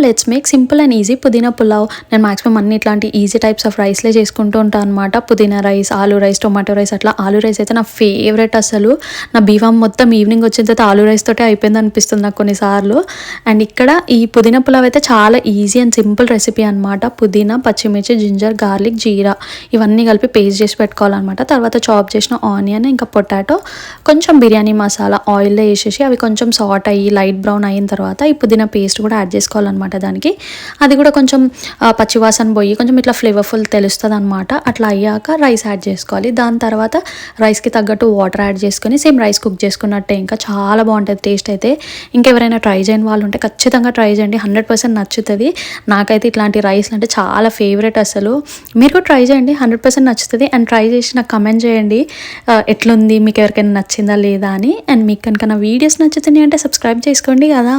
Let's make simple and easy పుదీనా పులావ్. నేను maximum అన్ని ఇట్లాంటి ఈజీ టైప్స్ ఆఫ్ రైస్లే చేసుకుంటూ ఉంటాను అనమాట. పుదీనా rice, aloo rice, tomato rice, అట్లా ఆలూ రైస్ అయితే నా ఫేవరెట్. అసలు నా బీఫామ్ మొత్తం ఈవినింగ్ వచ్చిన తర్వాత ఆలూ రైస్ తోటే అయిపోయింది అనిపిస్తుంది నాకు కొన్నిసార్లు. అండ్ ఇక్కడ ఈ పుదీనా పులావ్ అయితే చాలా ఈజీ అండ్ సింపుల్ రెసిపీ అనమాట. పుదీనా, పచ్చిమిర్చి, జింజర్, గార్లిక్, జీరా ఇవన్నీ కలిపి పేస్ట్ చేసి పెట్టుకోవాలన్నమాట. తర్వాత చాప్ చేసిన ఆనియన్, ఇంకా పొటాటో, కొంచెం బిర్యానీ మసాలా ఆయిల్లో వేసేసి అవి కొంచెం సాట్ అయ్యి లైట్ బ్రౌన్ అయిన తర్వాత ఈ పుదీనా పేస్ట్ కూడా యాడ్ చేసుకోవాలన్నమాట. దానికి అది కూడా కొంచెం పచ్చివాసన పోయి కొంచెం ఇట్లా ఫ్లేవర్ఫుల్ తెలుస్తుంది అనమాట. అట్లా అయ్యాక రైస్ యాడ్ చేసుకోవాలి. దాని తర్వాత రైస్కి తగ్గట్టు వాటర్ యాడ్ చేసుకొని సేమ్ రైస్ కుక్ చేసుకున్నట్టే ఇంకా చాలా బాగుంటుంది టేస్ట్ అయితే. ఇంకెవరైనా ట్రై చేయని వాళ్ళు ఉంటే ఖచ్చితంగా ట్రై చేయండి, 100% నచ్చుతుంది. నాకైతే ఇట్లాంటి రైస్లు అంటే చాలా ఫేవరెట్. అసలు మీరు కూడా ట్రై చేయండి, 100% నచ్చుతుంది. అండ్ ట్రై చేసి నాకు కమెంట్ చేయండి ఎట్లుంది, మీకు ఎవరికైనా నచ్చిందా లేదా అని. అండ్ మీకు కనుక నా వీడియోస్ నచ్చుతున్నాయి అంటే సబ్స్క్రైబ్ చేసుకోండి కదా.